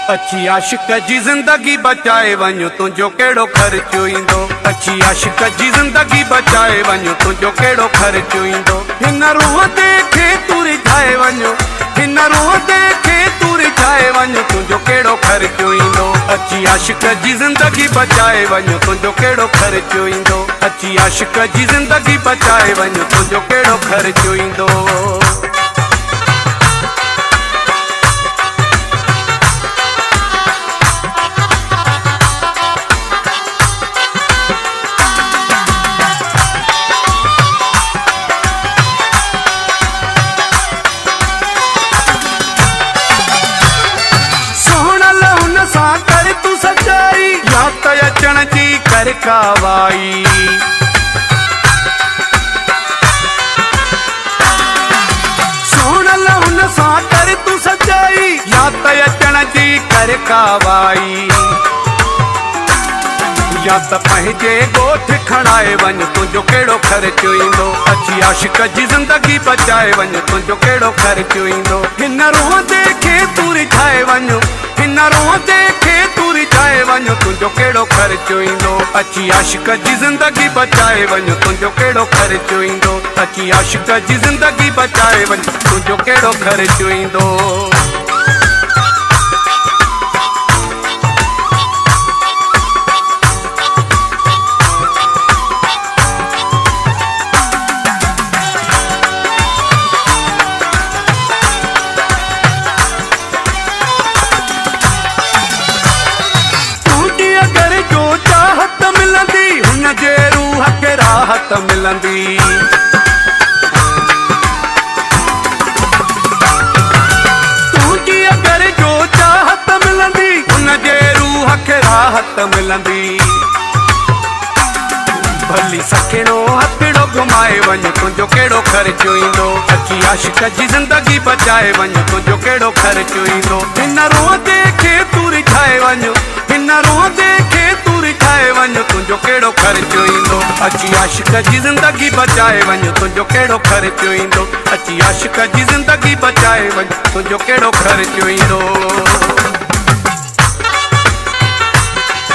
अच्छी आशिक जी जिंदगी बचाए वञो तुंहिंजो कहिड़ो ख़र्चो ईंदो। अच्छी आशिक जी जिंदगी बचाए वञो तुंहिंजो कहिड़ो ख़र्चो ईंदो। हिन रूह ते खे तूं रिझाए वञो, हिन रूह ते खे तूं रिझाए वञो तुंहिंजो कहिड़ो ख़र्चो ईंदो। अच्छी आशिक जी जिंदगी बचाए वञो तुंहिंजो कहिड़ो ख़र्चो ईंदो। अच्छी आशिक जी जिंदगी बचाए वञो तुंहिंजो कहिड़ो ख़र्चो ईंदो। अचण जी कर कावाई, सोन हुन सां कर तूं सचाई, या त अचण जी कर कावाई, या त पंहिंजे ॻोठ खणाए वञ तुंहिंजो कहिड़ो ख़र्चो ईंदो। अच्छी आशिक जी ज़िंदगी बचाए वञ तुंहिंजो कहिड़ो ख़र्चो ईंदो। हिन रूह ते खे तूं रिझाए वञो, हिन रूह ते खे तूं रिझाए वञो तुंहिंजो कहिड़ो ख़र्चो ईंदो। अच्छी आशिक जी ज़िंदगी बचाए वञो तुंहिंजो कहिड़ो ख़र्चो ईंदो। अच्छी आशिक जी ज़िंदगी बचाए वञ तुंहिंजो कहिड़ो ख़र्चो ईंदो। राहत मिलंदी, तुंहिंजी अगर जो चाहत मिलंदी, हुनजे रूह खे राहत मिलंदी। भली सखिणो हथड़ो घुमाए वञ तुंहिंजो कहिड़ो ख़र्चो ईंदो। अच्छी आशिक जी ज़िंदगी बचाए वञ तुंहिंजो कहिड़ो ख़र्चो ईंदो। हिन रूह ते खे तूं रिझाए वञो, हिन रूह ते खे तूं रिझाए वञ तुंहिंजो कहिड़ो ख़र्चो ईंदो। अच्छी आशिक जी ज़िंदगी बचाए वञ तुंहिंजो कहिड़ो ख़र्चो ईंदो। अच्छी आशिक जी ज़िंदगी बचाए वञ तुंहिंजो कहिड़ो ख़र्चो ईंदो।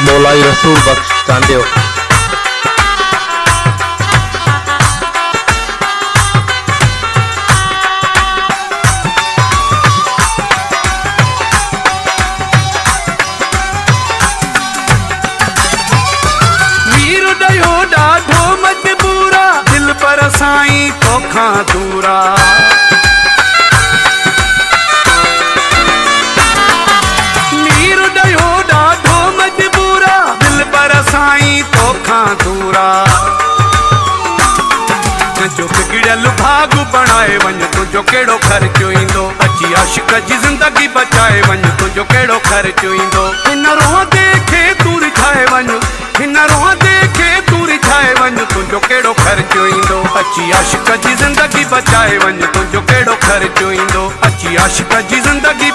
मौलाई रसूल बख्श चांडियो। पर साईं तोखां दूरा, मीर ॾियो ॾाढो मजबूरा, दिल पर साईं तोखां दूरा। तुंहिंजो बिगड़ियल भाग बणाए वञ तुंहिंजो कहिड़ो ख़र्चो ईंदो। अच्छी आशिक जी ज़िंदगी बचाए वञ तुंहिंजो कहिड़ो ख़र्चो ईंदो। हिन रूह ते खे तूं रिझाए वञ, हिन रूह ते खे तूं रिझाए वञ तुंहिंजो कहिड़ो ख़र्चो ईंदो। अच्छी आशिक जी ज़िंदगी बचाए वञ तुंहिंजो कहिड़ो ख़र्चो ईंदो। अच्छी आशिक जी ज़िंदगी